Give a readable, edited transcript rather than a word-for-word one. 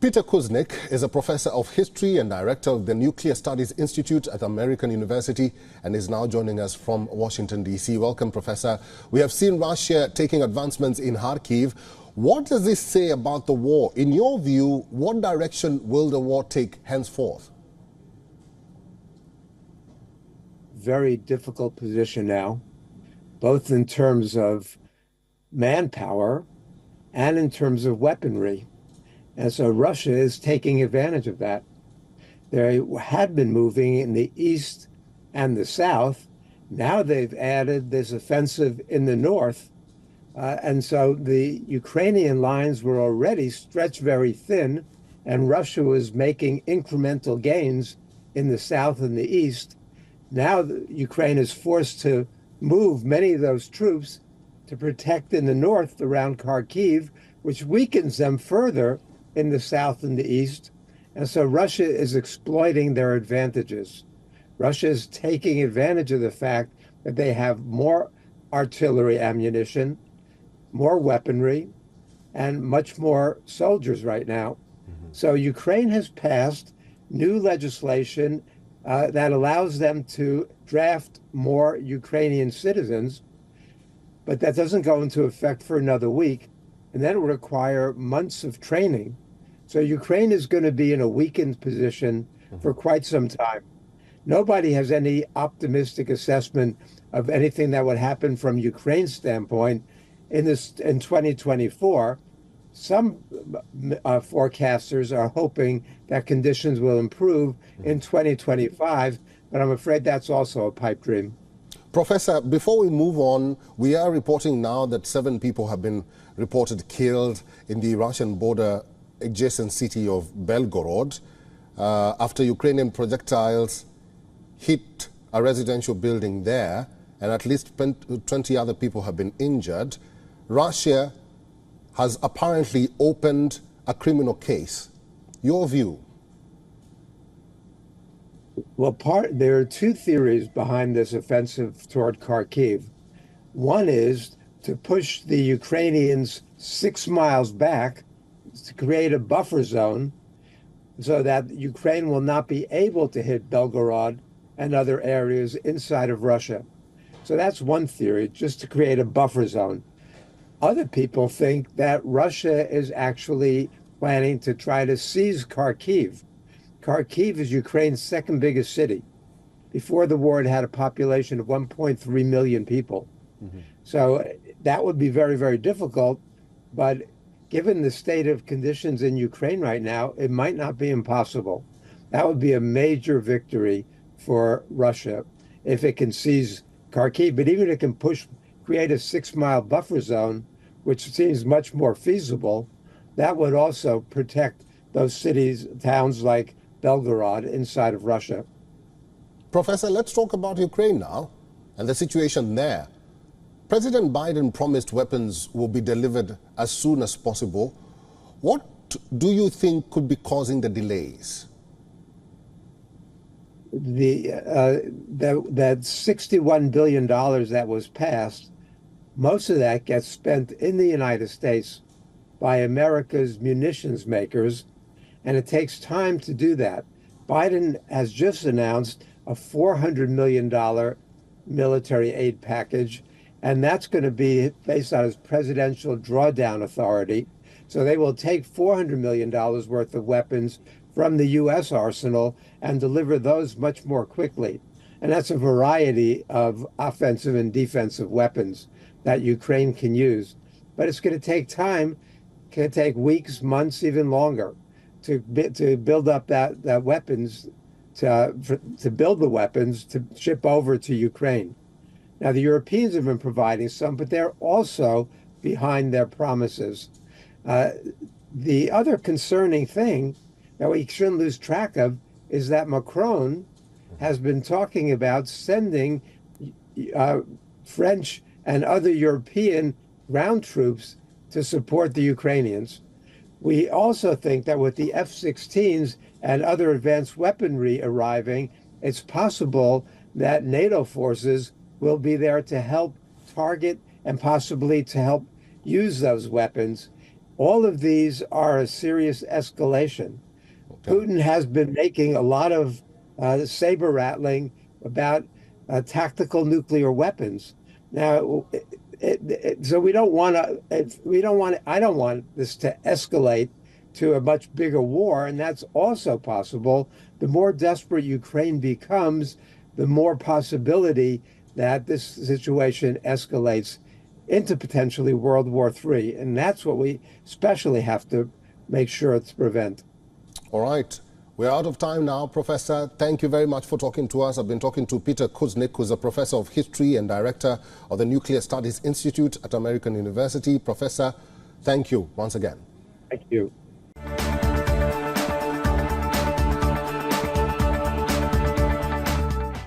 Peter Kuznick is a professor of history and director of the Nuclear Studies Institute at American University and is now joining us from Washington, D.C. Welcome, Professor. We have seen Russia taking advancements in Kharkiv. What does this say about the war? In your view, what direction will the war take henceforth? Very difficult position now, both in terms of manpower and in terms of weaponry. And so Russia is taking advantage of that. They had been moving in the east and the south. Now they've added this offensive in the north. And so the Ukrainian lines were already stretched very thin, and Russia was making incremental gains in the south and the east. Now Ukraine is forced to move many of those troops to protect in the north around Kharkiv, which weakens them further in the south and the east. And so Russia is exploiting their advantages. Russia is taking advantage of the fact that they have more artillery ammunition, more weaponry, and much more soldiers right now. So Ukraine has passed new legislation that allows them to draft more Ukrainian citizens, but that doesn't go into effect for another week, and then it will require months of training. So Ukraine is going to be in a weakened position for quite some time. Nobody has any optimistic assessment of anything that would happen from Ukraine's standpoint in 2024. Some forecasters are hoping that conditions will improve in 2025, but I'm afraid that's also a pipe dream. Professor, before we move on, we are reporting now that 7 people have been reported killed in the Russian border adjacent city of Belgorod after Ukrainian projectiles hit a residential building there, and at least 20 other people have been injured. Russia has apparently opened a criminal case. Your view? Well, there are 2 theories behind this offensive toward Kharkiv. One is to push the Ukrainians 6 miles back to create a buffer zone so that Ukraine will not be able to hit Belgorod and other areas inside of Russia. So that's one theory, just to create a buffer zone. Other people think that Russia is actually planning to try to seize Kharkiv. Kharkiv is Ukraine's second biggest city. Before the war, it had a population of 1.3 million people. So that would be very, very difficult. But given the state of conditions in Ukraine right now, it might not be impossible. That would be a major victory for Russia if it can seize Kharkiv. But even if it can create a 6-mile buffer zone, which seems much more feasible, that would also protect those cities, towns like Belgorod inside of Russia. Professor, let's talk about Ukraine now and the situation there. President Biden promised weapons will be delivered as soon as possible. What do you think could be causing the delays? That $61 billion that was passed, most of that gets spent in the United States by America's munitions makers, and it takes time to do that. Biden has just announced a $400 million military aid package, and that's going to be based on his presidential drawdown authority. So they will take $400 million worth of weapons from the U.S. arsenal and deliver those much more quickly. And that's a variety of offensive and defensive weapons that Ukraine can use. But it's going to take time. It can take weeks, months, even longer to build up that weapons, to build the weapons to ship over to Ukraine. Now, the Europeans have been providing some, but they're also behind their promises. The other concerning thing that we shouldn't lose track of is that Macron has been talking about sending French and other European ground troops to support the Ukrainians. We also think that with the F-16s and other advanced weaponry arriving, it's possible that NATO forces will be there to help target and possibly to help use those weapons. All of these are a serious escalation. Okay. Putin has been making a lot of saber rattling about tactical nuclear weapons. Now, so we don't want to. We don't want. I don't want this to escalate to a much bigger war, and that's also possible. The more desperate Ukraine becomes, the more possibility that this situation escalates into potentially World War III, and that's what we especially have to make sure to prevent. All right. We're out of time now, Professor. Thank you very much for talking to us. I've been talking to Peter Kuznick, who's a professor of history and director of the Nuclear Studies Institute at American University. Professor, thank you once again. Thank you.